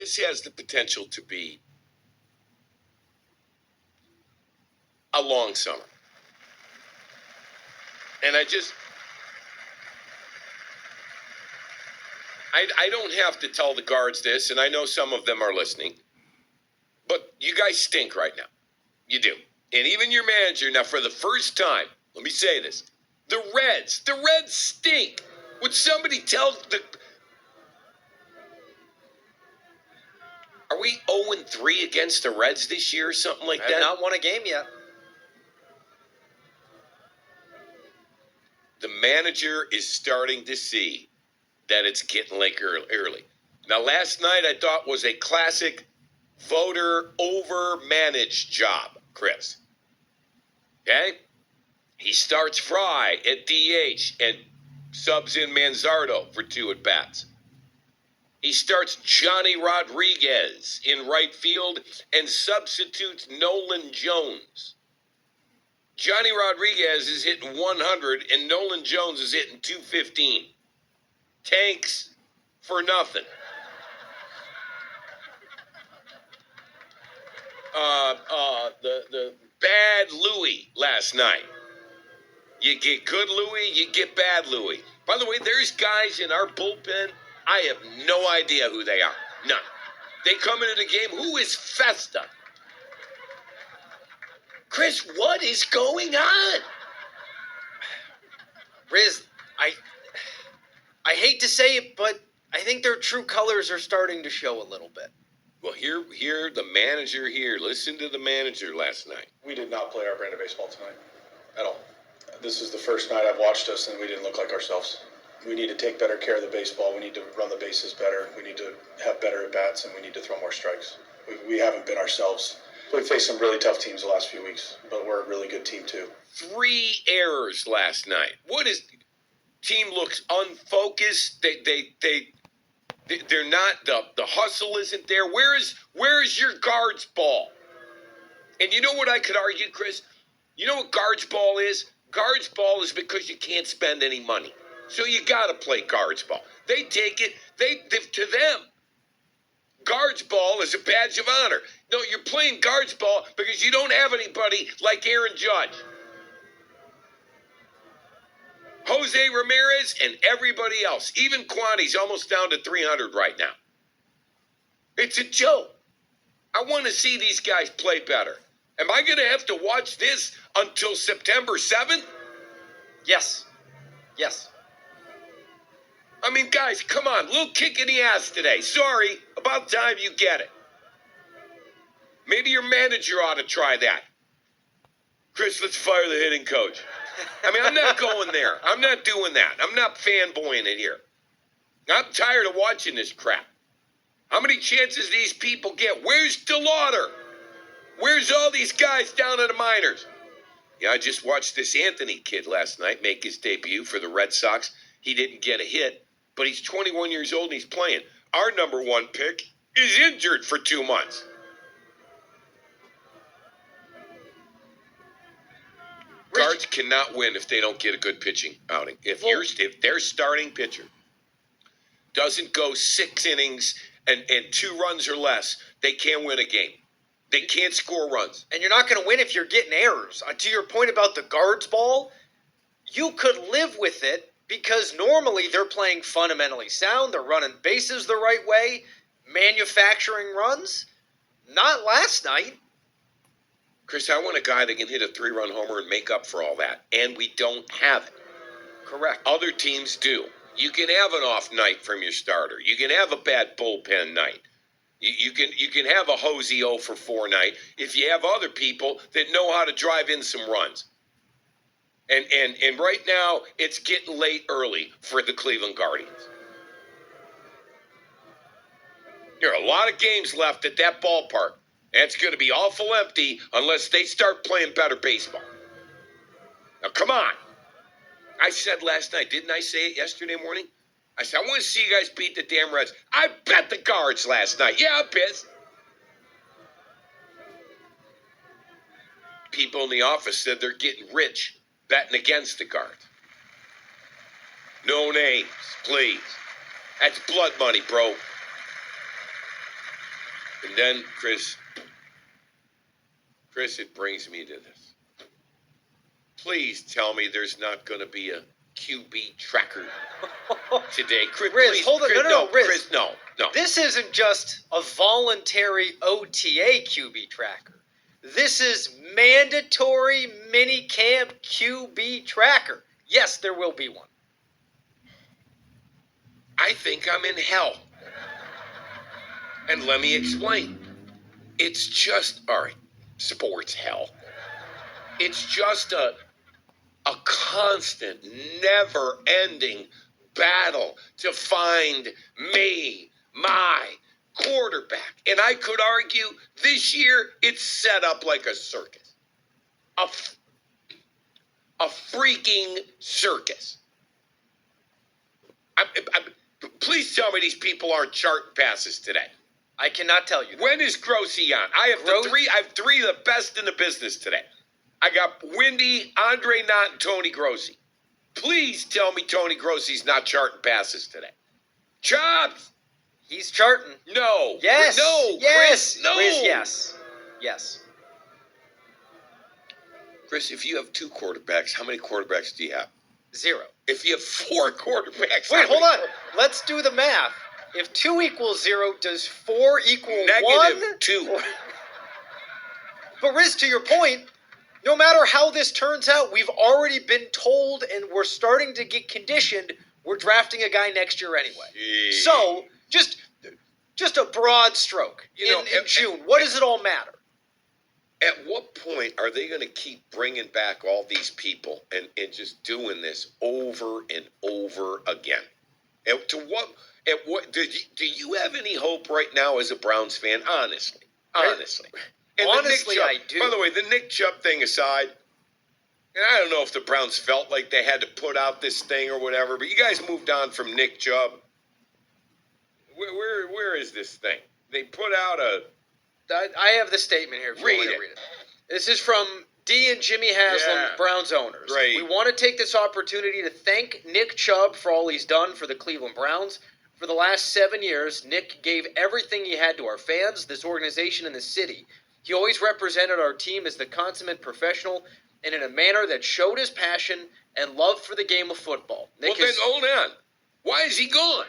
This has the potential to be a long summer. And I don't have to tell the guards this, and I know some of them are listening, but you guys stink right now. You do. And even your manager, now for the first time, let me say this, the Reds stink. Would somebody tell are we 0-3 against the Reds this year or something like that? Have not won a game yet. The manager is starting to see that it's getting late early. Now, last night I thought was a classic voter over-managed job, Chris. Okay? He starts Fry at DH and subs in Manzardo for 2 at-bats. He starts Johnny Rodriguez in right field and substitutes Nolan Jones. Johnny Rodriguez is hitting 100 and Nolan Jones is hitting 215. Tanks for nothing. The bad Louis last night. You get good Louis, you get bad Louis. By the way, there's guys in our bullpen, I have no idea who they are. None. They come into the game, who is Festa? Chris, what is going on? Riz, I hate to say it, but I think their true colors are starting to show a little bit. Well, here, the manager here. Listen to the manager last night. We did not play our brand of baseball tonight at all. This is the first night I've watched us, and we didn't look like ourselves. We need to take better care of the baseball. We need to run the bases better. We need to have better at-bats, and we need to throw more strikes. We haven't been ourselves. We've faced some really tough teams the last few weeks, but we're a really good team, too. 3 errors last night. Team looks unfocused. They're not, the hustle isn't there. Where is your guards ball? And you know what I could argue, Chris? You know what guards ball is? Guards ball is because you can't spend any money. So you got to play guards ball. They take it, to them, guards ball is a badge of honor. No, you're playing guards ball because you don't have anybody like Aaron Judge, Jose Ramirez, and everybody else. Even Quanti's almost down to 300 right now. It's a joke. I want to see these guys play better. Am I going to have to watch this until September 7th? Yes. Yes. I mean, guys, come on. Little kick in the ass today. Sorry. About time you get it. Maybe your manager ought to try that. Chris, let's fire the hitting coach. I mean, I'm not going there. I'm not doing that. I'm not fanboying it here. I'm tired of watching this crap. How many chances these people get? Where's DeLauder? Where's all these guys down in the minors? Yeah, I just watched this Anthony kid last night make his debut for the Red Sox. He didn't get a hit, but he's 21 years old and he's playing. Our number 1 pick is injured for 2 months. Guards cannot win if they don't get a good pitching outing. If their starting pitcher doesn't go 6 innings and 2 runs or less, they can't win a game. They can't score runs. And you're not going to win if you're getting errors. To your point about the guards ball, you could live with it because normally they're playing fundamentally sound. They're running bases the right way, manufacturing runs. Not last night. Chris, I want a guy that can hit a 3-run homer and make up for all that. And we don't have it. Correct. Other teams do. You can have an off night from your starter. You can have a bad bullpen night. You can have a Hosey 0 for 4 night if you have other people that know how to drive in some runs. And right now, it's getting late early for the Cleveland Guardians. There are a lot of games left at that ballpark. And it's going to be awful empty unless they start playing better baseball. Now, come on. I said last night, didn't I say it yesterday morning? I said, I want to see you guys beat the damn Reds. I bet the Guards last night. Yeah, I'm pissed. People in the office said they're getting rich betting against the Guards. No names, please. That's blood money, bro. And then, Chris, it brings me to this. Please tell me there's not going to be a QB tracker today. Chris, Riz, please, hold on. Chris, No, Riz. Chris, no. This isn't just a voluntary OTA QB tracker. This is mandatory minicamp QB tracker. Yes, there will be one. I think I'm in hell. And let me explain. It's just, all right, sports hell. It's just a constant, never-ending battle to find me, my quarterback. And I could argue this year it's set up like a circus. A freaking circus. Please tell me these people aren't charting passes today. I cannot tell you that. When is Grossi on? I have three of the best in the business today. I got Windy, Andre Knott, and Tony Grossi. Please tell me Tony Grossi's not charting passes today. Chops! He's charting. No. Yes. No. Yes. Chris, no. Chris, yes. Yes. Chris, if you have 2 quarterbacks, how many quarterbacks do you have? 0. If you have 4 quarterbacks... Wait, hold on. Let's do the math. If 2 equals 0, does 4 equal Negative 1? 2. But Riz, to your point, no matter how this turns out, we've already been told and we're starting to get conditioned we're drafting a guy next year anyway. Jeez. So, just a broad stroke. In June, what does it all matter? At what point are they going to keep bringing back all these people and just doing this over and over again? Do you have any hope right now as a Browns fan? Honestly. And Honestly, I do. By the way, the Nick Chubb thing aside, and I don't know if the Browns felt like they had to put out this thing or whatever, but you guys moved on from Nick Chubb. Where is this thing? They put out I have the statement here. If you want me to read it. This is from D and Jimmy Haslam, Browns owners. Right. We want to take this opportunity to thank Nick Chubb for all he's done for the Cleveland Browns. For the last 7 years, Nick gave everything he had to our fans, this organization, and the city. He always represented our team as the consummate professional and in a manner that showed his passion and love for the game of football. Then hold on. Why is he gone?